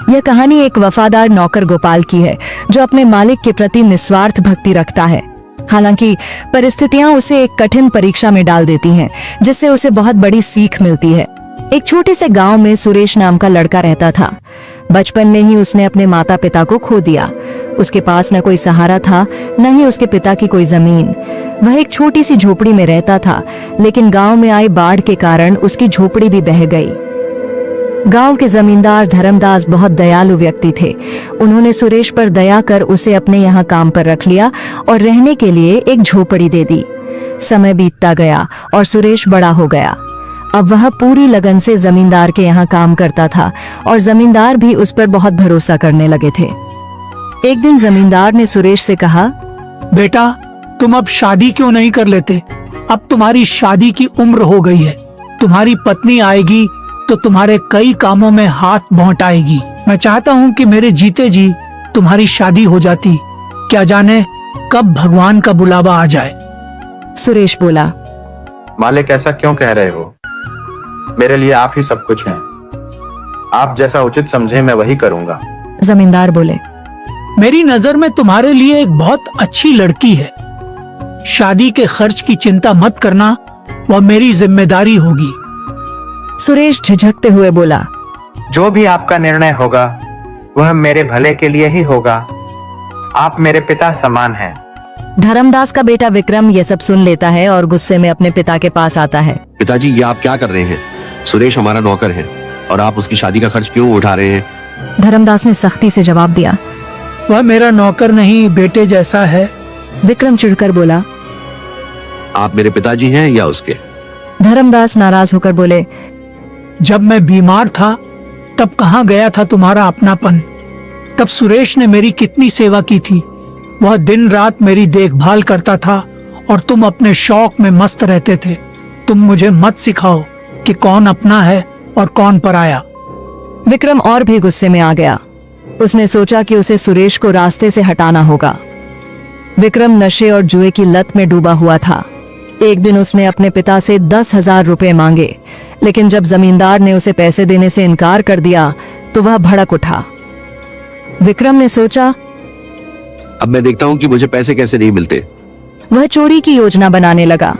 यह कहानी एक वफादार नौकर गोपाल की है जो अपने मालिक के प्रति निस्वार्थ भक्ति रखता है। हालांकि परिस्थितियां उसे एक कठिन परीक्षा में डाल देती हैं, जिससे उसे बहुत बड़ी सीख मिलती है। एक छोटे से गांव में सुरेश नाम का लड़का रहता था। बचपन में ही उसने अपने माता पिता को खो दिया। उसके पास न कोई सहारा था, न ही उसके पिता की कोई जमीन। वह एक छोटी सी झोपड़ी में रहता था, लेकिन गांव में आई बाढ़ के कारण उसकी झोपड़ी भी बह गई। गांव के जमींदार धर्मदास बहुत दयालु व्यक्ति थे। उन्होंने सुरेश पर दया कर उसे अपने यहाँ काम पर रख लिया और रहने के लिए एक झोपड़ी दे दी। समय बीतता गया और सुरेश बड़ा हो गया। अब वह पूरी लगन से जमींदार के यहाँ काम करता था और जमींदार भी उस पर बहुत भरोसा करने लगे थे। एक दिन जमींदार ने सुरेश से कहा, बेटा, तुम अब शादी क्यों नहीं कर लेते? अब तुम्हारी शादी की उम्र हो गई है। तुम्हारी पत्नी आएगी तो तुम्हारे कई कामों में हाथ बौंटाएगी। मैं चाहता हूँ कि मेरे जीते जी तुम्हारी शादी हो जाती। क्या जाने कब भगवान का बुलावा आ जाए। सुरेश बोला, मालिक, ऐसा क्यों कह रहे हो? मेरे लिए आप ही सब कुछ हैं। आप जैसा उचित समझे मैं वही करूंगा। जमींदार बोले, मेरी नजर में तुम्हारे लिए एक बहुत अच्छी लड़की है। शादी के खर्च की चिंता मत करना, वह मेरी जिम्मेदारी होगी। सुरेश झिझकते हुए बोला, जो भी आपका निर्णय होगा वह मेरे भले के लिए ही होगा। आप मेरे पिता समान हैं। धर्मदास का बेटा विक्रम ये सब सुन लेता है और गुस्से में अपने पिता के पास आता है। पिताजी, ये आप क्या कर रहे हैं? सुरेश हमारा नौकर है और आप उसकी शादी का खर्च क्यों उठा रहे हैं? धर्मदास ने सख्ती से जवाब दिया। वह मेरा नौकर नहीं, बेटे जैसा है। विक्रम चिढ़कर बोला, आप मेरे पिताजी हैं या उसके? धर्मदास नाराज होकर बोले, जब मैं बीमार था तब कहाँ गया था तुम्हारा अपनापन? तब सुरेश ने मेरी कितनी सेवा की थी। वह दिन रात मेरी देखभाल करता था और तुम अपने शौक में मस्त रहते थे। तुम मुझे मत सिखाओ कि कौन अपना है और कौन पराया। विक्रम और भी गुस्से में आ गया। उसने सोचा कि उसे सुरेश को रास्ते से हटाना होगा। विक्रम नशे और जुए की लत में डूबा हुआ था। एक दिन उसने अपने पिता से 10,000 रुपए मांगे, लेकिन जब जमींदार ने उसे पैसे देने से इनकार कर दिया तो वह भड़क उठा। विक्रम ने सोचा, अब मैं देखता हूँ कि मुझे पैसे कैसे नहीं मिलते। वह चोरी की योजना बनाने लगा।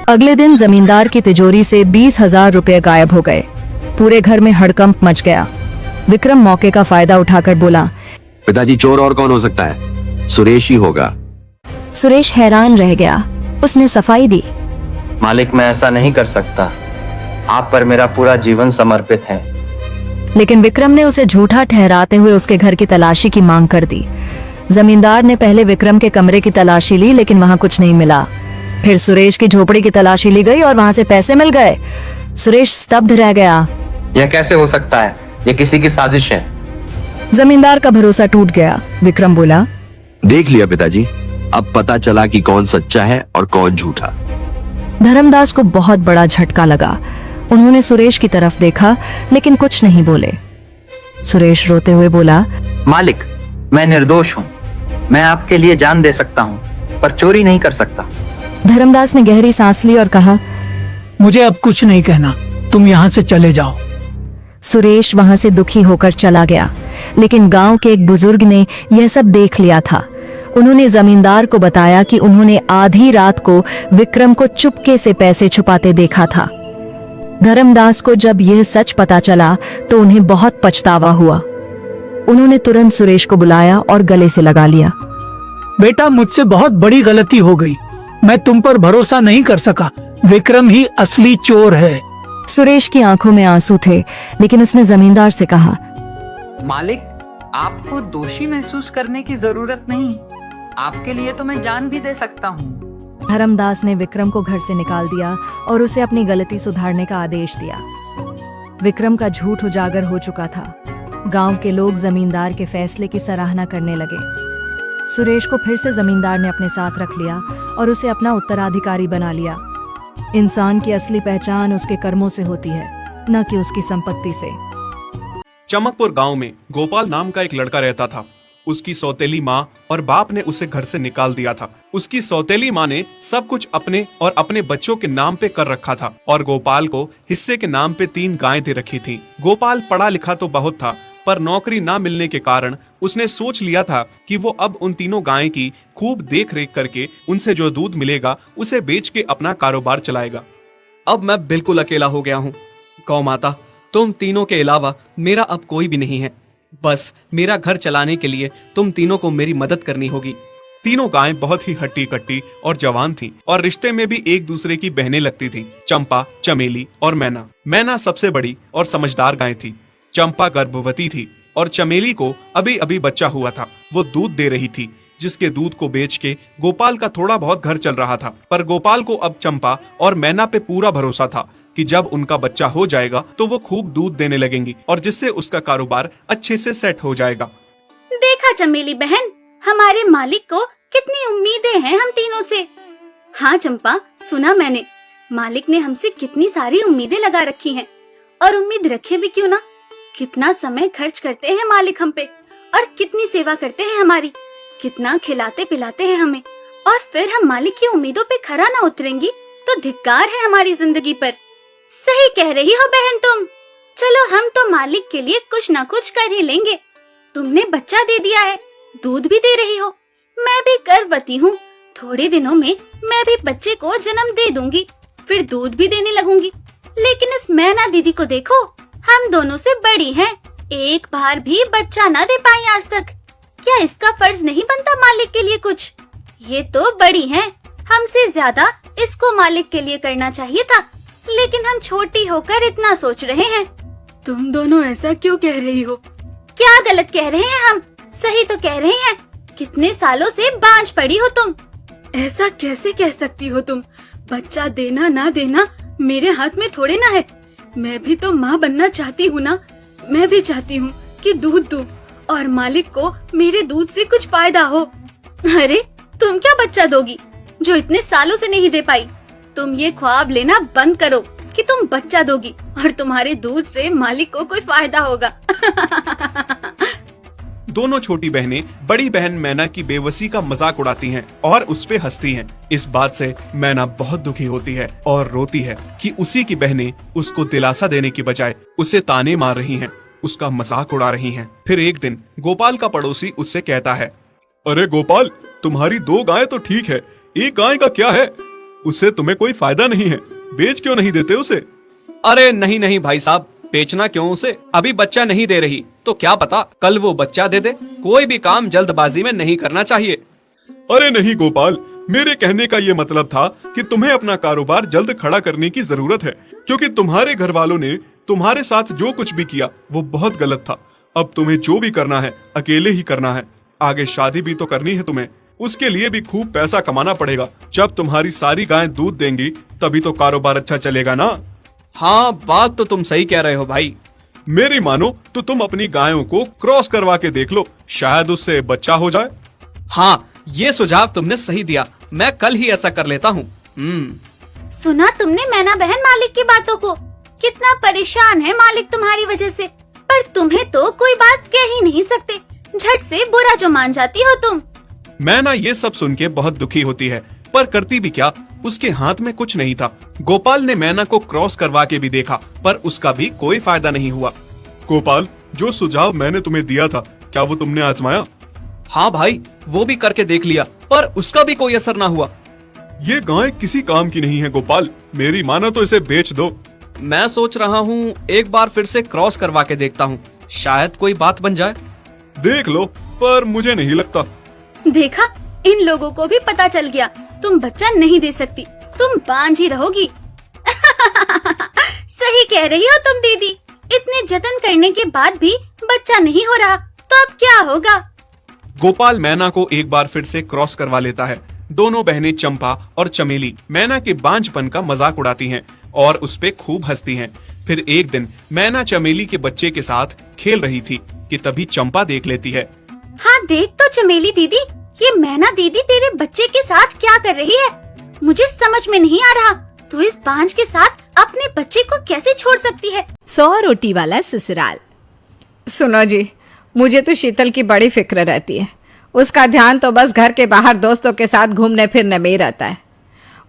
अगले दिन जमींदार की तिजोरी से 20,000 रुपए गायब हो गए। पूरे घर में हड़कंप मच गया। विक्रम मौके का फायदा उठाकर बोला, पिताजी, चोर और कौन हो सकता है? सुरेश ही होगा। सुरेश हैरान रह गया। उसने सफाई दी, मालिक, मैं ऐसा नहीं कर सकता। आप पर मेरा पूरा जीवन समर्पित है। लेकिन विक्रम ने उसे झूठा ठहराते हुए उसके घर की तलाशी की मांग कर दी। जमींदार ने पहले विक्रम के कमरे की तलाशी ली, लेकिन वहां कुछ नहीं मिला। फिर सुरेश की झोपड़ी की तलाशी ली गई और वहां से पैसे मिल गए। सुरेश स्तब्ध रह गया। यह कैसे हो सकता है? यह किसी की साजिश है। जमींदार का भरोसा टूट गया। विक्रम बोला, देख लिया पिताजी, अब पता चला कि कौन सच्चा है और कौन झूठा। धर्मदास को बहुत बड़ा झटका लगा। उन्होंने सुरेश की तरफ देखा, लेकिन कुछ नहीं बोले। सुरेश रोते हुए बोला, मालिक, मैं निर्दोष हूँ। मैं आपके लिए जान दे सकता हूँ, पर चोरी नहीं कर सकता। धर्मदास ने गहरी सांस ली और कहा, मुझे अब कुछ नहीं कहना, तुम यहाँ से चले जाओ। सुरेश वहां से दुखी होकर चला गया। लेकिन गांव के एक बुजुर्ग ने यह सब देख लिया था। उन्होंने जमींदार को बताया कि उन्होंने आधी रात को विक्रम को चुपके से पैसे छुपाते देखा था। धर्मदास को जब यह सच पता चला तो उन्हें बहुत पछतावा हुआ। उन्होंने तुरंत सुरेश को बुलाया और गले से लगा लिया। बेटा, मुझसे बहुत बड़ी गलती हो गई। मैं तुम पर भरोसा नहीं कर सका। विक्रम ही असली चोर है। सुरेश की आंखों में आंसू थे, लेकिन उसने जमींदार से कहा, मालिक, आपको दोषी महसूस करने की जरूरत नहीं। आपके लिए तो मैं जान भी दे सकता हूँ। धर्मदास ने विक्रम को घर से निकाल दिया और उसे अपनी गलती सुधारने का आदेश दिया। विक्रम का झूठ उजागर हो चुका था। गांव के लोग जमींदार के फैसले की सराहना करने लगे। सुरेश को फिर से जमींदार ने अपने साथ रख लिया और उसे अपना उत्तराधिकारी बना लिया। इंसान की असली पहचान उसके कर्मों से होती है, न कि उसकी संपत्ति से। चमकपुर गांव में गोपाल नाम का एक लड़का रहता था। उसकी सौतेली माँ और बाप ने उसे घर से निकाल दिया था। उसकी सौतेली माँ ने सब कुछ अपने और अपने बच्चों के नाम पे कर रखा था और गोपाल को हिस्से के नाम पे 3 गायें दे रखी थी। गोपाल पढ़ा लिखा तो बहुत था, पर नौकरी ना मिलने के कारण उसने सोच लिया था कि वो अब उन तीनों गायें की खूब देख रेख करके उनसे जो दूध मिलेगा उसे बेच के अपना कारोबार चलाएगा। अब मैं बिल्कुल अकेला हो गया हूँ। गौ माता, तुम तीनों के अलावा मेरा अब कोई भी नहीं है। बस मेरा घर चलाने के लिए तुम तीनों को मेरी मदद करनी होगी। तीनों गायें बहुत ही हट्टी कट्टी और जवान थीं और रिश्ते में भी एक दूसरे की बहनें लगती थीं। चंपा, चमेली और मैना। मैना सबसे बड़ी और समझदार गाय थी। चंपा गर्भवती थी और चमेली को अभी अभी बच्चा हुआ था। वो दूध दे रही थी, जिसके दूध को बेच के गोपाल का थोड़ा बहुत घर चल रहा था। पर गोपाल को अब चंपा और मैना पे पूरा भरोसा था कि जब उनका बच्चा हो जाएगा तो वो खूब दूध देने लगेंगी और जिससे उसका कारोबार अच्छे से सेट हो जाएगा। देखा चमेली बहन, हमारे मालिक को कितनी उम्मीदें हैं हम तीनों से। हाँ चंपा, सुना मैंने, मालिक ने हमसे कितनी सारी उम्मीदें लगा रखी हैं। और उम्मीद रखे भी क्यों ना, कितना समय खर्च करते हैं मालिक हम पे और कितनी सेवा करते हैं हमारी, कितना खिलाते पिलाते हैं हमें। और फिर हम मालिक की उम्मीदों पे खरा ना उतरेंगी तो धिक्कार है हमारी जिंदगी पर। सही कह रही हो बहन तुम। चलो हम तो मालिक के लिए कुछ ना कुछ कर ही लेंगे। तुमने बच्चा दे दिया है, दूध भी दे रही हो, मैं भी गर्भवती हूँ। थोड़े दिनों में मैं भी बच्चे को जन्म दे दूंगी, फिर दूध भी देने लगूंगी। लेकिन इस मैना दीदी को देखो, हम दोनों से बड़ी हैं, एक बार भी बच्चा ना दे पाई आज तक। क्या इसका फर्ज नहीं बनता मालिक के लिए कुछ? ये तो बड़ी हैं, हमसे ज्यादा इसको मालिक के लिए करना चाहिए था, लेकिन हम छोटी होकर इतना सोच रहे हैं। तुम दोनों ऐसा क्यों कह रही हो? क्या गलत कह रहे हैं हम? सही तो कह रहे हैं। कितने सालों से बांझ पड़ी हो तुम। ऐसा कैसे कह सकती हो तुम? बच्चा देना ना देना मेरे हाथ में थोड़े ना है। मैं भी तो माँ बनना चाहती हूँ ना। मैं भी चाहती हूँ कि दूध दूँ और मालिक को मेरे दूध से कुछ फायदा हो। अरे तुम क्या बच्चा दोगी जो इतने सालों से नहीं दे पाई? तुम ये ख्वाब लेना बंद करो कि तुम बच्चा दोगी और तुम्हारे दूध से मालिक को कोई फायदा होगा। दोनों छोटी बहनें बड़ी बहन मैना की बेबसी का मजाक उड़ाती हैं और उस पे हंसती हैं। इस बात से मैना बहुत दुखी होती है और रोती है कि उसी की बहनें उसको दिलासा देने की बजाय उसे ताने मार रही हैं, उसका मजाक उड़ा रही हैं। फिर एक दिन गोपाल का पड़ोसी उससे कहता है, अरे गोपाल, तुम्हारी 2 गायें तो ठीक है, एक गाय का क्या है? उससे तुम्हें कोई फायदा नहीं है, बेच क्यों नहीं देते उसे? अरे नहीं नहीं भाई साहब, बेचना क्यों उसे? अभी बच्चा नहीं दे रही तो क्या पता कल वो बच्चा दे दे। कोई भी काम जल्दबाजी में नहीं करना चाहिए। अरे नहीं गोपाल, मेरे कहने का ये मतलब था कि तुम्हें अपना कारोबार जल्द खड़ा करने की जरूरत है, क्योंकि तुम्हारे घर वालों ने तुम्हारे साथ जो कुछ भी किया वो बहुत गलत था। अब तुम्हें जो भी करना है अकेले ही करना है। आगे शादी भी तो करनी है तुम्हें, उसके लिए भी खूब पैसा कमाना पड़ेगा। जब तुम्हारी सारी गायें दूध देंगी तभी तो कारोबार अच्छा चलेगा ना। हाँ, बात तो तुम सही कह रहे हो भाई। मेरी मानो तो तुम अपनी गायों को क्रॉस करवा के देख लो, शायद उससे बच्चा हो जाए। हाँ, ये सुझाव तुमने सही दिया, मैं कल ही ऐसा कर लेता हूँ। सुना तुमने मैना बहन मालिक की बातों को? कितना परेशान है मालिक तुम्हारी वजह से, पर तुम्हें तो कोई बात कह ही नहीं सकते। झट से बुरा जो मान जाती हो तुम। मैना ये सब सुन के बहुत दुखी होती है, पर करती भी क्या, उसके हाथ में कुछ नहीं था। गोपाल ने मैना को क्रॉस करवा के भी देखा, पर उसका भी कोई फायदा नहीं हुआ। गोपाल, जो सुझाव मैंने तुम्हें दिया था, क्या वो तुमने आजमाया? हाँ भाई, वो भी करके देख लिया, पर उसका भी कोई असर ना हुआ। ये गाय किसी काम की नहीं है गोपाल, मेरी मानो तो इसे बेच दो। मैं सोच रहा हूँ एक बार फिर से क्रॉस करवा के देखता हूँ, शायद कोई बात बन जाए। देख लो, पर मुझे नहीं लगता। देखा, इन लोगों को भी पता चल गया तुम बच्चा नहीं दे सकती, तुम बांझ ही रहोगी। सही कह रही हो तुम दीदी, इतने जतन करने के बाद भी बच्चा नहीं हो रहा तो अब क्या होगा? गोपाल मैना को एक बार फिर से क्रॉस करवा लेता है। दोनों बहनें चंपा और चमेली मैना के बांझपन का मजाक उड़ाती हैं और उस पे खूब हंसती हैं। फिर एक दिन मैना चमेली के बच्चे के साथ खेल रही थी कि तभी चंपा देख लेती है। हाँ देख तो चमेली दीदी, ये मैना दीदी तेरे बच्चे के साथ क्या कर रही है? मुझे समझ में नहीं आ रहा, तू इस बांझ के साथ अपने बच्चे को कैसे छोड़ सकती है? 100 रोटी वाला ससुराल। सुनो जी, मुझे तो शीतल की बड़ी फिक्र रहती है। उसका ध्यान तो बस घर के बाहर दोस्तों के साथ घूमने फिरने में ही रहता है।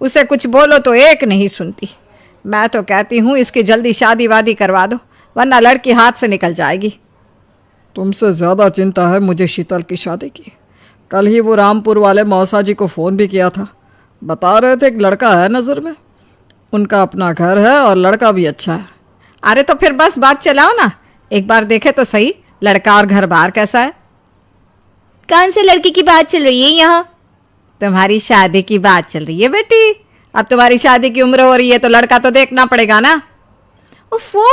उसे कुछ बोलो तो एक नहीं सुनती। मैं तो कहती हूँ इसकी जल्दी शादी वादी करवा दो, वरना लड़की हाथ से निकल जाएगी। तुमसे ज़्यादा चिंता है मुझे शीतल की शादी की। कल ही वो रामपुर वाले मौसा जी को फ़ोन भी किया था, बता रहे थे एक लड़का है नज़र में, उनका अपना घर है और लड़का भी अच्छा है। अरे तो फिर बस बात चलाओ ना, एक बार देखे तो सही लड़का और घर बार कैसा है। कौन से लड़की की बात चल रही है यहाँ? तुम्हारी शादी की बात चल रही है बेटी। अब तुम्हारी शादी की उम्र हो रही है तो लड़का तो देखना पड़ेगा ना। उफ़ो,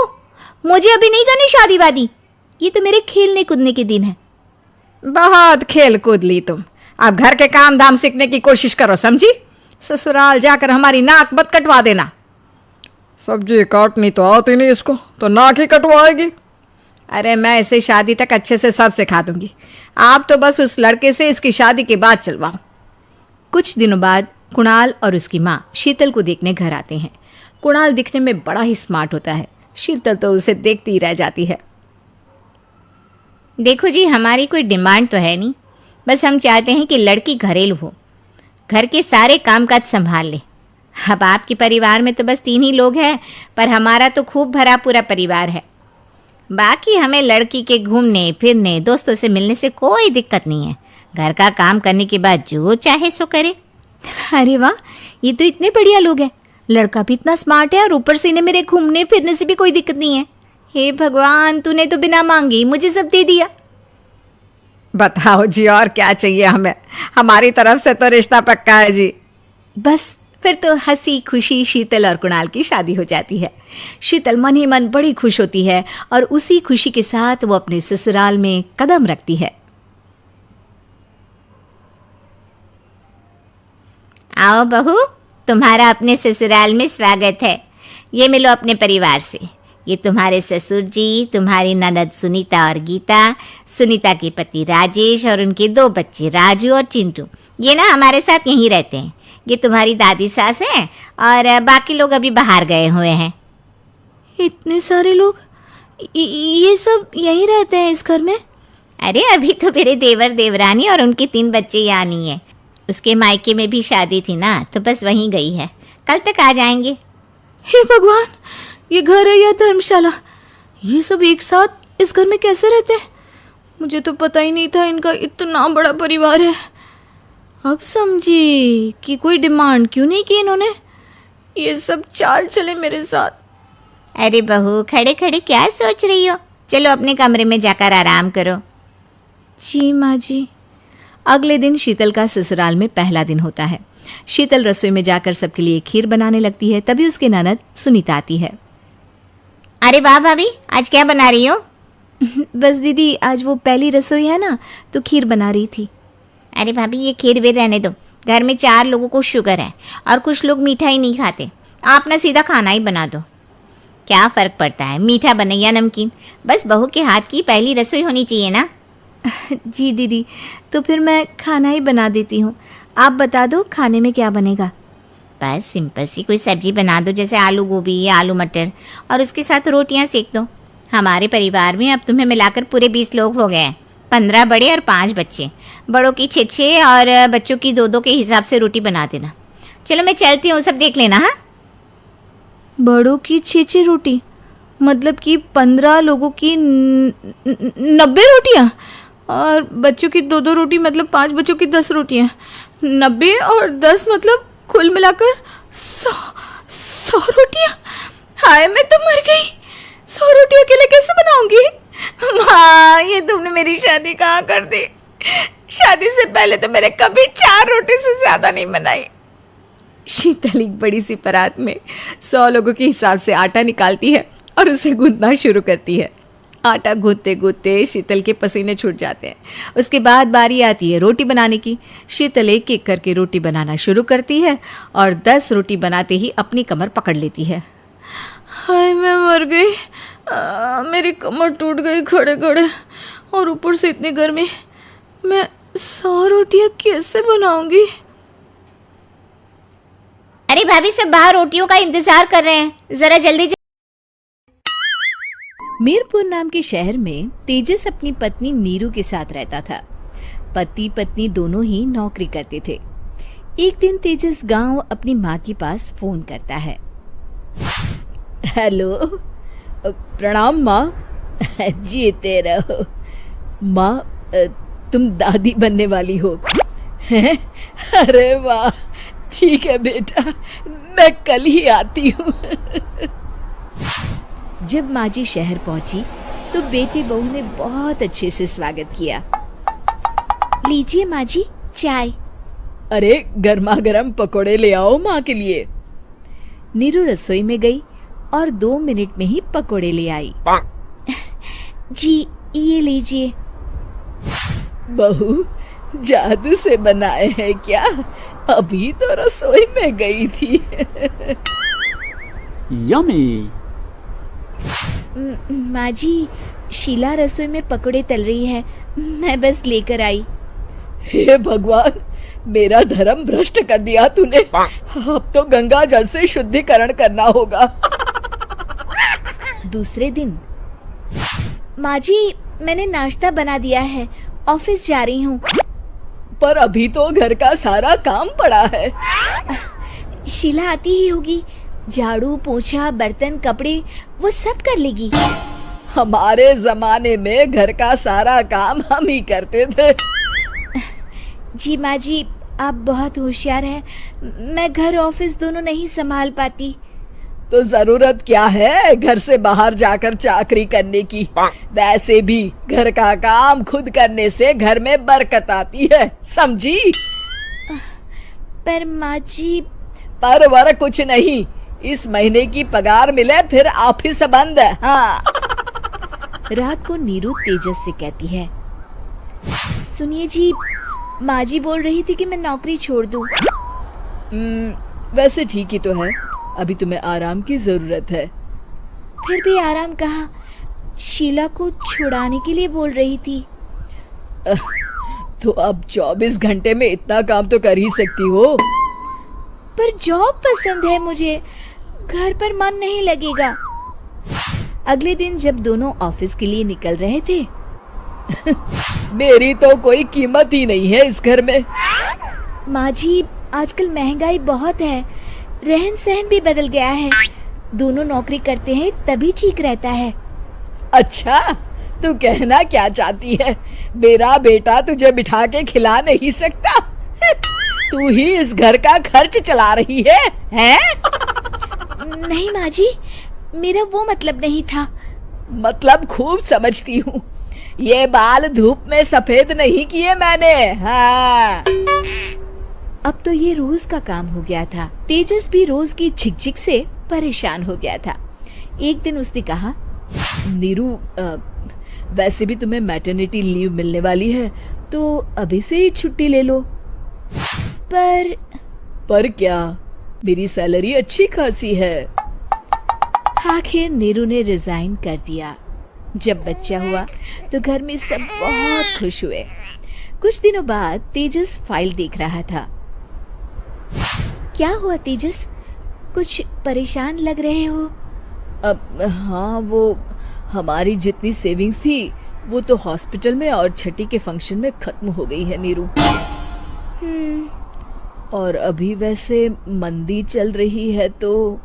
मुझे अभी नहीं करनी शादी वादी, ये तो मेरे खेलने कूदने के दिन है। बहुत खेल कूद ली तुम, अब घर के काम धाम सीखने की कोशिश करो, समझी? ससुराल जाकर हमारी नाक मत कटवा देना। सब्जी काटनी तो आती नहीं इसको, तो नाक ही कटवाएगी। अरे मैं इसे शादी तक अच्छे से सब सिखा दूंगी, आप तो बस उस लड़के से इसकी शादी के बाद चलवाओ। कुछ दिनों बाद कुणाल और उसकी माँ शीतल को देखने घर आते हैं। कुणाल दिखने में बड़ा ही स्मार्ट होता है, शीतल तो उसे देखती ही रह जाती है। देखो जी, हमारी कोई डिमांड तो है नहीं, बस हम चाहते हैं कि लड़की घरेलू हो, घर के सारे कामकाज संभाल ले। अब आपके परिवार में तो बस 3 ही लोग हैं, पर हमारा तो खूब भरा पूरा परिवार है। बाकी हमें लड़की के घूमने फिरने दोस्तों से मिलने से कोई दिक्कत नहीं है। घर का काम करने के बाद जो चाहे सो करे। अरे वाह, ये तो इतने बढ़िया लोग हैं। लड़का भी इतना स्मार्ट है और ऊपर से इन्हें मेरे घूमने फिरने से भी कोई दिक्कत नहीं है। हे भगवान, तूने तो बिना मांगे ही मुझे सब दे दिया। बताओ जी, और क्या चाहिए हमें? हमारी तरफ से तो रिश्ता पक्का है जी। बस फिर तो हंसी खुशी शीतल और कुणाल की शादी हो जाती है। शीतल मन ही मन बड़ी खुश होती है और उसी खुशी के साथ वो अपने ससुराल में कदम रखती है। आओ बहू, तुम्हारा अपने ससुराल में स्वागत है। ये मिलो अपने परिवार से। ये तुम्हारे ससुर जी, तुम्हारी ननद सुनीता और गीता, सुनीता के पति राजेश और उनके 2 बच्चे राजू और चिंटू। ये ना हमारे साथ यहीं रहते हैं। ये तुम्हारी दादी सास हैं और बाकी लोग अभी बाहर गए हुए हैं। इतने सारे लोग, ये सब यहीं रहते हैं इस घर में? अरे अभी तो मेरे देवर देवरानी और उनके 3 बच्चे यहाँ नहीं है। उसके मायके में भी शादी थी ना, तो बस वहीं गई है, कल तक आ जाएंगे। हे भगवान, ये घर है या धर्मशाला? ये सब एक साथ इस घर में कैसे रहते हैं? मुझे तो पता ही नहीं था इनका इतना बड़ा परिवार है। अब समझी कि कोई डिमांड क्यों नहीं की इन्होंने। ये सब चाल चले मेरे साथ। अरे बहू, खड़े खड़े क्या सोच रही हो? चलो अपने कमरे में जाकर आराम करो। जी माँ जी। अगले दिन शीतल का ससुराल में पहला दिन होता है। शीतल रसोई में जाकर सबके लिए खीर बनाने लगती है। तभी उसकी ननद सुनीता आती है। अरे वाह भाभी, आज क्या बना रही हो? बस दीदी, आज वो पहली रसोई है ना, तो खीर बना रही थी। अरे भाभी, ये खीर वीर रहने दो। घर में 4 लोगों को शुगर है और कुछ लोग मीठा ही नहीं खाते। आप ना सीधा खाना ही बना दो। क्या फ़र्क पड़ता है मीठा बने या नमकीन, बस बहू के हाथ की पहली रसोई होनी चाहिए ना। जी दीदी, तो फिर मैं खाना ही बना देती हूँ। आप बता दो खाने में क्या बनेगा। बस सिंपल सी कोई सब्जी बना दो, जैसे आलू गोभी या आलू मटर, और उसके साथ रोटियां सेक दो। हमारे परिवार में अब तुम्हें मिलाकर पूरे 20 लोग हो गए हैं। 15 बड़े और 5 बच्चे। बड़ों की 6 और बच्चों की 2 के हिसाब से रोटी बना देना। चलो मैं चलती हूँ, सब देख लेना। हाँ, बड़ों की 6 रोटी, मतलब कि 15 लोगों की 90 रोटियाँ, और बच्चों की 2 रोटी, मतलब 5 बच्चों की 10 रोटियाँ। 90 और 10 मतलब कुल मिलाकर 100 रोटियाँ। हाय, मैं तो मर गई। 100 रोटी अकेले कैसे बनाऊंगी? माँ, ये तुमने मेरी शादी कहाँ कर दी? शादी से पहले तो मैंने कभी 4 रोटी से ज्यादा नहीं बनाई। शीतल एक बड़ी सी परात में 100 लोगों के हिसाब से आटा निकालती है और उसे गूंथना शुरू करती है। आटा गूंथते गूंथते शीतल के पसीने छूट जाते हैं। उसके बाद बारी आती है रोटी बनाने की। शीतल एक एक करके रोटी बनाना शुरू करती है और 10 रोटी बनाते ही अपनी कमर पकड़ लेती है। हाय, मैं मर गई। मेरी कमर टूट गई खड़े खड़े, और ऊपर से इतनी गर्मी। मैं 100 रोटियां कैसे बनाऊंगी? अरे भाभी, सब बाहर रोटियों का इंतजार कर रहे हैं, जरा जल्दी। मीरपुर नाम के शहर में तेजस अपनी पत्नी नीरू के साथ रहता था। पति पत्नी दोनों ही नौकरी करते थे। एक दिन तेजस गांव अपनी माँ के पास फोन करता है। हेलो, प्रणाम माँ। जीते रहो। माँ, तुम दादी बनने वाली हो हैं? अरे वाह, ठीक है बेटा, मैं कल ही आती हूँ। जब माँ जी शहर पहुंची तो बेटी बहू ने बहुत अच्छे से स्वागत किया। लीजिए माँ जी, चाय। अरे गर्मा गर्म पकोड़े ले आओ माँ के लिए। नीरू रसोई में गई और 2 मिनट में ही पकोड़े ले आई। जी ये लीजिए। बहू, जादू से बनाए हैं क्या? अभी तो रसोई में गई थी। यमी। माँ जी, शीला रसोई में पकोड़े तल रही है, मैं बस लेकर आई। हे भगवान, मेरा धर्म भ्रष्ट कर दिया तूने। अब तो गंगा जल से शुद्धिकरण करना होगा। दूसरे दिन, माँ जी मैंने नाश्ता बना दिया है, ऑफिस जा रही हूँ। पर अभी तो घर का सारा काम पड़ा है। शीला आती ही होगी, झाड़ू पोछा बर्तन कपड़े वो सब कर लेगी। हमारे जमाने में घर का सारा काम हम ही करते थे। जी माँ जी, आप बहुत होशियार हैं, मैं घर ऑफिस दोनों नहीं संभाल पाती। तो जरूरत क्या है घर से बाहर जाकर चाकरी करने की? वैसे भी घर का काम खुद करने से घर में बरकत आती है, समझी? पर माँ जी। पर वर कुछ नहीं, इस महीने की पगार मिले फिर ऑफिस बंद है। हाँ। रात को नीरू तेजस से कहती है, सुनिए जी, माँ जी बोल रही थी कि मैं नौकरी छोड़ दूं। वैसे ठीक ही तो है, अभी तुम्हें आराम की जरूरत है। फिर भी आराम कहाँ, शीला को छुड़ाने के लिए बोल रही थी। तो अब 24 घंटे में इतना काम तो कर ही सकती हो। पर जॉब पसंद है मुझे, घर पर मन नहीं लगेगा। अगले दिन जब दोनों ऑफिस के लिए निकल रहे थे, मेरी तो कोई कीमत ही नहीं है इस घर में। माँ जी, आजकल महंगाई बहुत है, रहन सहन भी बदल गया है, दोनों नौकरी करते हैं तभी ठीक रहता है। अच्छा, तू कहना क्या चाहती है? मेरा बेटा तुझे बिठा के खिला नहीं सकता? तू ही इस घर का खर्च चला रही है, हैं? नहीं माँ जी, मेरा वो मतलब नहीं था। मतलब खूब समझती हूँ, ये बाल धूप में सफेद नहीं किए मैंने। हाँ। अब तो ये रोज का काम हो गया था। तेजस भी रोज की झिकझिक से परेशान हो गया था। एक दिन उसने कहा, नीरू, वैसे भी तुम्हें मैटरनिटी लीव मिलने वाली है, तो अभी से ही छुट्टी ले लो। पर क्या, मेरी सैलरी अच्छी खासी है। आखिर नीरू ने रिजाइन कर दिया। जब बच्चा हुआ तो घर में सब बहुत खुश हुए। कुछ दिनों बाद तेजस फाइल देख रहा था। क्या हुआ तेजस, कुछ परेशान लग रहे हो? हाँ, वो हमारी जितनी सेविंग्स थी वो तो हॉस्पिटल में और छठी के फंक्शन में खत्म हो गई है नीरू। और अभी वैसे मंदी चल रही है तो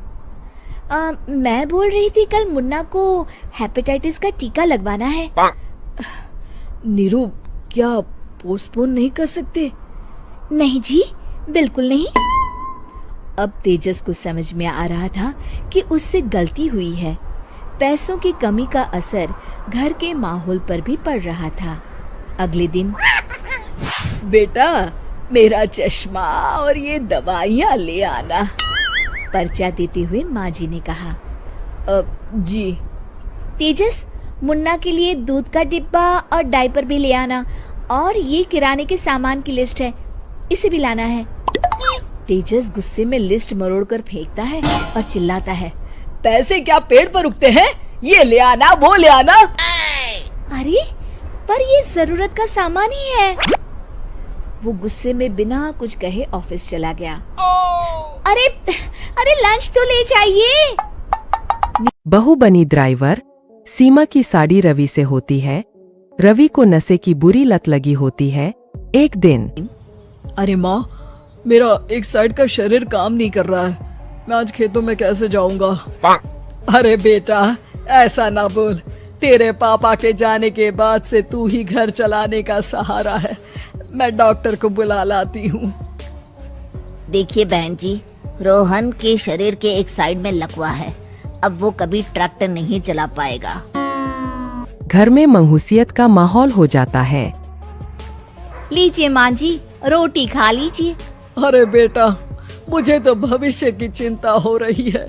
मैं बोल रही थी कल मुन्ना को हेपेटाइटिस का टीका लगवाना है। नीरू, क्या पोस्टपोन नहीं कर सकते? नहीं जी, बिल्कुल नहीं। अब तेजस को समझ में आ रहा था कि उससे गलती हुई है। पैसों की कमी का असर घर के माहौल पर भी पड़ रहा था। अगले दिन, बेटा मेरा चश्मा और ये दवाइयाँ ले आना, पर्चा देते हुए माँ जी ने कहा। जी। तेजस, मुन्ना के लिए दूध का डिब्बा और डायपर भी ले आना, और ये किराने के सामान की लिस्ट है, इसे भी लाना है। तेजस गुस्से में लिस्ट मरोड़कर फेंकता है और चिल्लाता है, पैसे क्या पेड़ पर उगते हैं? ये ले आना, वो ले आना। अरे, पर ये जरूरत का सामान ही है। वो गुस्से में बिना कुछ कहे ऑफिस चला गया। अरे लंच तो ले जाइए। बहू बनी ड्राइवर। सीमा की साड़ी रवि से होती है। रवि को नशे की बुरी लत लगी होती है। एक दिन, अरे माँ, मेरा एक साइड का शरीर काम नहीं कर रहा है, मैं आज खेतों में कैसे जाऊंगा? अरे बेटा, ऐसा ना बोल, तेरे पापा के जाने के बाद से तू ही घर चलाने का सहारा है। मैं डॉक्टर को बुला लाती हूँ। देखिए बहन जी, रोहन के शरीर के एक साइड में लकवा है, अब वो कभी ट्रैक्टर नहीं चला पाएगा। घर में मंहूसियत का माहौल हो जाता है। लीजिए माँ जी, रोटी खा लीजिए। अरे बेटा, मुझे तो भविष्य की चिंता हो रही है।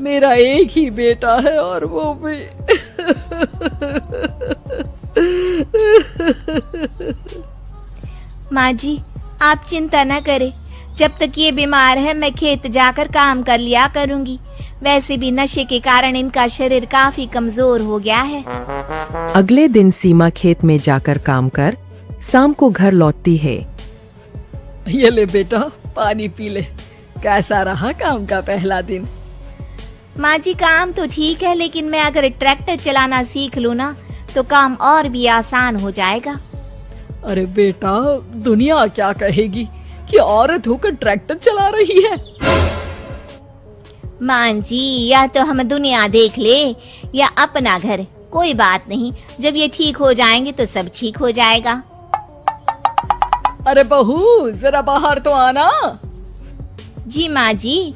मेरा एक ही बेटा है और वो भी माँ जी, आप चिंता न करें, जब तक ये बीमार है मैं खेत जाकर काम कर लिया करूंगी। वैसे भी नशे के कारण इनका शरीर काफी कमजोर हो गया है। अगले दिन सीमा खेत में जाकर काम कर शाम को घर लौटती है। ये ले बेटा, पानी पी ले। कैसा रहा काम का पहला दिन? माँ जी, काम तो ठीक है, लेकिन मैं अगर ट्रैक्टर चलाना सीख लूँ ना तो काम और भी आसान हो जाएगा। अरे बेटा, दुनिया क्या कहेगी कि औरत होकर ट्रैक्टर चला रही है। माँ जी, या तो हम दुनिया देख ले या अपना घर, कोई बात नहीं, जब ये ठीक हो जाएंगे तो सब ठीक हो जाएगा। अरे बहू, जरा बाहर तो आना। जी माँ जी।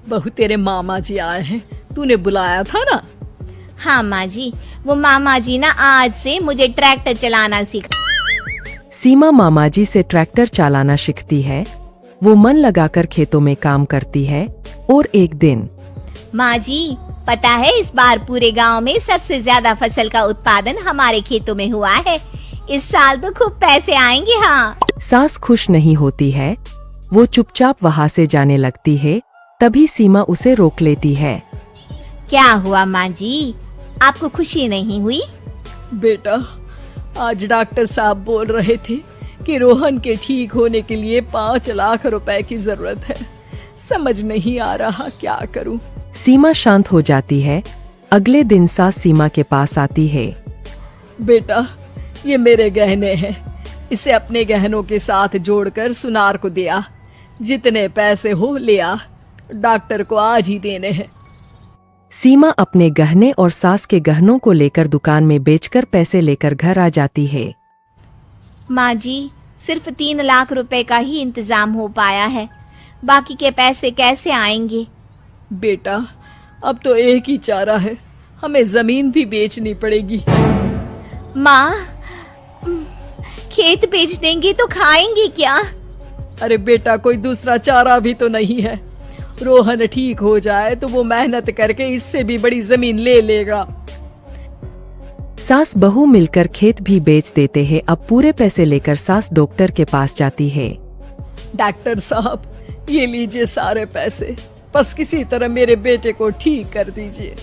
बहू, तेरे मामा जी आए हैं, तूने बुलाया था ना? हाँ माँ जी, वो मामा जी ना आज से मुझे ट्रैक्टर चलाना सिखा। सीमा मामाजी से ट्रैक्टर चलाना सीखती है। वो मन लगाकर खेतों में काम करती है और एक दिन, माँ जी, पता है इस बार पूरे गांव में सबसे ज्यादा फसल का उत्पादन हमारे खेतों में हुआ है। इस साल तो खूब पैसे आएंगे। हाँ। सास खुश नहीं होती है, वो चुपचाप वहाँ से जाने लगती है। तभी सीमा उसे रोक लेती है। क्या हुआ माँ जी, आपको खुशी नहीं हुई? बेटा, आज डॉक्टर साहब बोल रहे थे कि रोहन के ठीक होने के लिए 5 लाख रुपए की जरूरत है। समझ नहीं आ रहा क्या करूं। सीमा शांत हो जाती है। अगले दिन सास सीमा के पास आती है। बेटा, ये मेरे गहने हैं, इसे अपने गहनों के साथ जोड़कर सुनार को दिया। जितने पैसे हो ले आ, डॉक्टर को आज ही देने हैं। सीमा अपने गहने और सास के गहनों को लेकर दुकान में बेचकर पैसे लेकर घर आ जाती है। माँ जी, सिर्फ 3 लाख रुपए का ही इंतजाम हो पाया है, बाकी के पैसे कैसे आएंगे? बेटा, अब तो एक ही चारा है, हमें जमीन भी बेचनी पड़ेगी। माँ, खेत बेच देंगे तो खाएंगे क्या? अरे बेटा, कोई दूसरा चारा भी तो नहीं है। रोहन ठीक हो जाए तो वो मेहनत करके इससे भी बड़ी जमीन ले लेगा। सास बहू मिलकर खेत भी बेच देते हैं। अब पूरे पैसे लेकर सास डॉक्टर के पास जाती है। डॉक्टर साहब, ये लीजिए सारे पैसे, बस किसी तरह मेरे बेटे को ठीक कर दीजिए।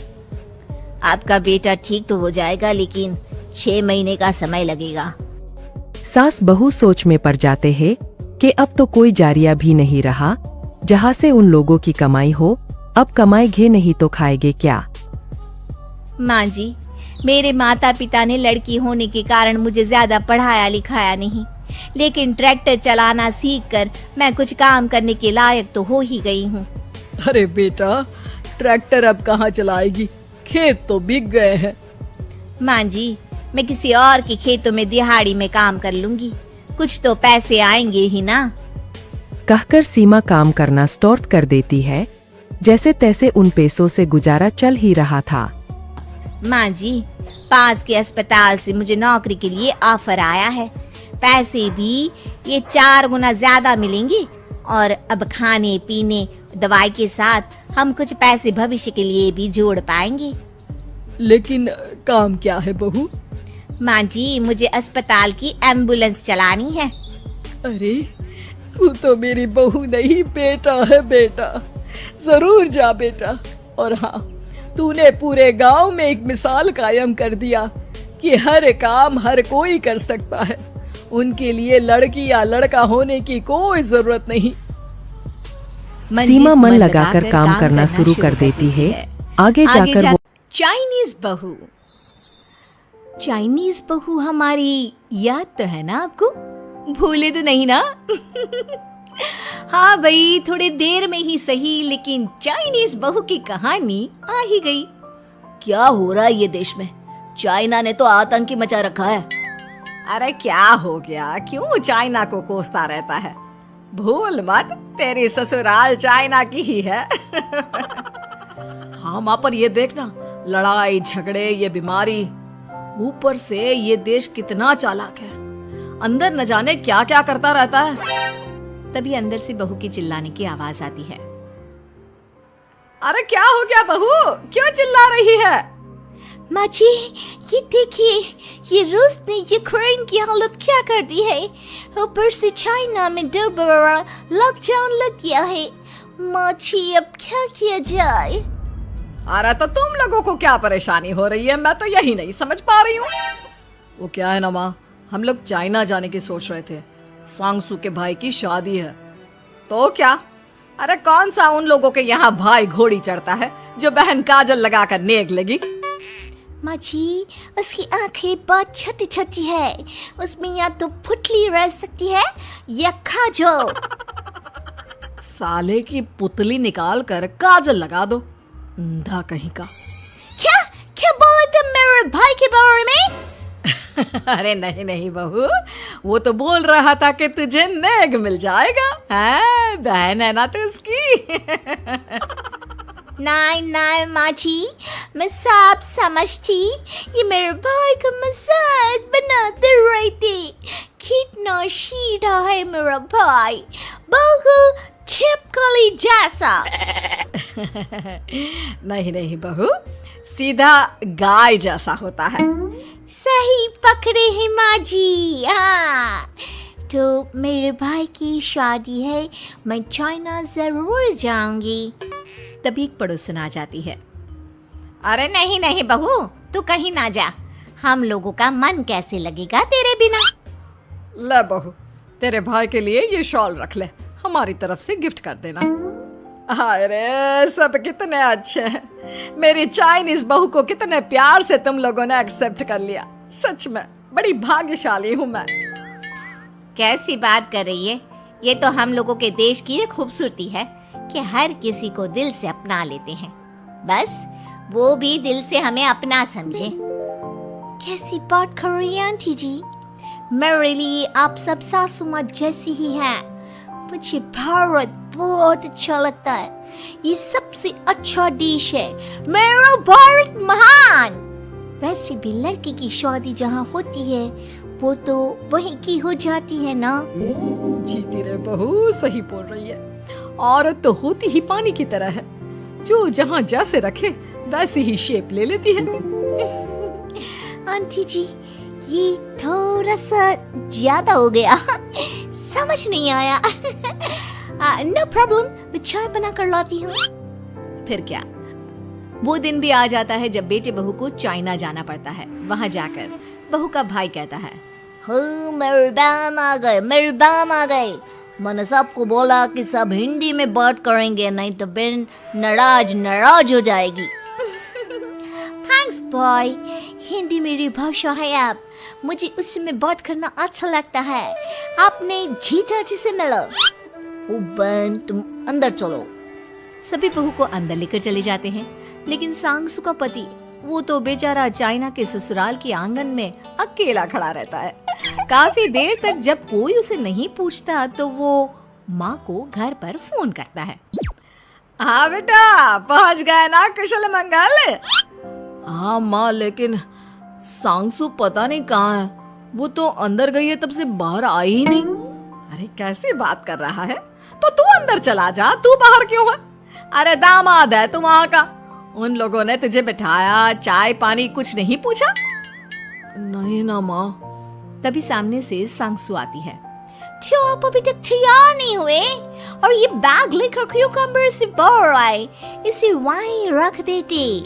आपका बेटा ठीक तो हो जाएगा, लेकिन 6 महीने का समय लगेगा। सास बहू सोच में पड़ जाते हैं कि अब तो कोई जारिया भी नहीं रहा जहाँ से उन लोगों की कमाई हो। अब कमाएंगे नहीं तो खाएंगे क्या? माँ जी, मेरे माता पिता ने लड़की होने के कारण मुझे ज्यादा पढ़ाया लिखाया नहीं, लेकिन ट्रैक्टर चलाना सीखकर मैं कुछ काम करने के लायक तो हो ही गई हूँ। अरे बेटा, ट्रैक्टर अब कहाँ चलाएगी, खेत तो बिक गए हैं। माँ जी, मैं किसी और के खेतों में दिहाड़ी में काम कर लूंगी, कुछ तो पैसे आएंगे ही ना। कहकर सीमा काम करना स्टार्ट कर देती है। जैसे तैसे उन पैसों से गुजारा चल ही रहा था। माँ जी, पास के अस्पताल से मुझे नौकरी के लिए ऑफर आया है। पैसे भी ये 4 गुना ज्यादा मिलेंगे और अब खाने पीने दवाई के साथ हम कुछ पैसे भविष्य के लिए भी जोड़ पाएंगे। लेकिन काम क्या है बहू? माँ जी, मुझे अस्पताल की एम्बुलेंस चलानी है। अरे, तू तो मेरी बहू नहीं, बेटा है बेटा। जरूर जा बेटा। और हाँ, तूने पूरे गांव में एक मिसाल कायम कर दिया कि हर काम हर कोई कर सकता है। उनके लिए लड़की या लड़का होने की कोई जरूरत नहीं। सीमा मन लगाकर काम करना शुरू कर देती है। आगे जाकर वो चाइनीज बहू। चाइनीज बहू हमारी याद तो है ना आपको? भूले तो नहीं ना? हाँ भाई, थोड़ी देर में ही सही, लेकिन चाइनीज बहू की कहानी आ ही गई। क्या हो रहा है ये देश में? चाइना ने तो आतंकी मचा रखा है। अरे क्या हो गया, क्यों चाइना को कोसता रहता है? भूल मत, तेरी ससुराल चाइना की ही है। हाँ माँ, पर ये देखना, लड़ाई झगड़े, ये बीमारी, ऊपर से ये देश कितना चालाक है, अंदर न जाने क्या क्या करता रहता है। तभी अंदर से बहू की चिल्लाने की आवाज आती है। अरे क्या हो गया बहू, क्यों चिल्ला रही है? माँ जी, ये देखिए, ये रूस ने यूक्रेन की हालत क्या कर दी है। ऊपर से चाइना में दोबारा लॉकडाउन लग गया है। माँ जी, अब क्या किया जाए? अरे तो तुम लोगों को क्या परेशानी हो रही है, मैं तो यही नहीं समझ पा रही हूँ। वो क्या है ना माँ, हम लोग चाइना जाने की सोच रहे थे, सांगसू के भाई की शादी है। तो क्या? अरे कौन सा उन लोगों के यहाँ भाई घोड़ी चढ़ता है जो बहन काजल लगाकर नेक लगी? माँ जी, उसकी आंखें बहुत छोटी छोटी है, उसमें या तो पुतली रह सकती है या काजल। साले की पुतली निकाल कर काजल लगा दो, अंधा कहीं का। क्या क्या बोले तुम मेरे भाई के बारे में? अरे नहीं नहीं बहू, वो तो बोल रहा था कि तुझे नेग मिल जाएगा। हाँ, बहन है ना तो उसकी। नहीं नहीं माँ जी, मैं सब समझती, ये मेरे भाई का मजाक बनाते रहते। कितना सीधा है मेरा भाई, बिल्कुल छिपकली जैसा। नहीं नहीं बहू, सीधा गाय जैसा होता है। सही पकड़े हैं माँ जी। हाँ, तो मेरे भाई की शादी है, मैं चाइना जरूर जाऊंगी। तभी एक पड़ोसन आ जाती है। अरे नहीं नहीं बहू, तू कहीं ना जा, हम लोगों का मन कैसे लगेगा तेरे बिना। ले बहू, तेरे भाई के लिए ये शॉल रख ले, हमारी तरफ से गिफ्ट कर देना। अरे सब कितने अच्छे हैं, मेरी चाइनीज बहू को कितने प्यार से तुम लोगों ने एक्सेप्ट कर लिया। सच में बड़ी भाग्यशाली हूँ मैं। कैसी बात कर रही है, ये तो हम लोगों के देश की खूबसूरती है कि हर किसी को दिल से अपना लेते हैं, बस वो भी दिल से हमें अपना समझे। कैसी बात कर रही है आंटी जी, मेरे लिए आप सब सासू माँ जैसी ही हैं। मुझे भारत बहुत अच्छा लगता है, ये सबसे अच्छा देश है, मेरा भारत महान। वैसे भी लड़के की शादी जहाँ होती है वो तो वहीं की हो जाती है ना। जीती रे बहू, सही बोल रही है। औरत तो होती ही पानी की तरह है, जो जहाँ जैसे रखे वैसे ही शेप ले लेती है। आंटी जी, ये थोड़ा सा ज्यादा हो गया, समझ नहीं आया। नो प्रॉब्लम, मैं चाय बना कर लाती हूँ। फिर क्या, वो दिन भी आ जाता है जब बेटे बहू को चाइना जाना पड़ता है। वहाँ जाकर बहू का भाई कहता है, मेरे बहन आ गए, मेरे बहन आ गए। मैंने सबको बोला कि सब हिंदी में बात करेंगे, नहीं तो बहन नाराज हो जाएगी। थैंक्स बॉय, हिंदी मेरी भाषा है। आप मुझे उसमें बात करना अच्छा लगता है। आपने जीजा जी से मिलो। ओ बहन, तुम अंदर चलो। सभी बहू को अंदर लेकर चले जाते हैं, लेकिन सांगसू का पति, वो तो बेचारा चाइना के ससुराल के आंगन में अकेला खड़ा रहता है। काफी देर तक जब कोई उसे नहीं पूछता तो वो माँ को घर पर फोन करता है। हाँ बेटा, पहुंच गए ना कुशल मंगल? हाँ माँ, लेकिन सांगसू पता नहीं कहाँ है, वो तो अंदर गई है तब से बाहर आई ही नहीं। अरे कैसी बात कर रहा है, तो तू अंदर चला जा, तू बाहर क्यों है? अरे दामाद है तू वहाँ का, उन लोगों ने तुझे बिठाया, चाय पानी कुछ नहीं पूछा? नहीं ना माँ। तभी सामने से सांगसू आती है। क्यों आप अभी तक तैयार नहीं हुए? और ये बैग लेकर क्यों कमरे से बाहर आए? इसे वहीं रख देते।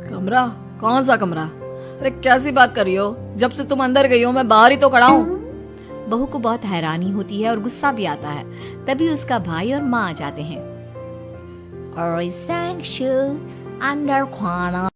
कमरा? कौन सा कमरा? अरे कैसी बात कर रही हो, जब से तुम अंदर गई हो मैं बाहर ही तो खड़ा हूँ। बहू को बहुत हैरानी होती है और गुस्सा भी आता है। तभी उसका भाई और माँ आ जाते हैं। और सांगसू, अंदर खाना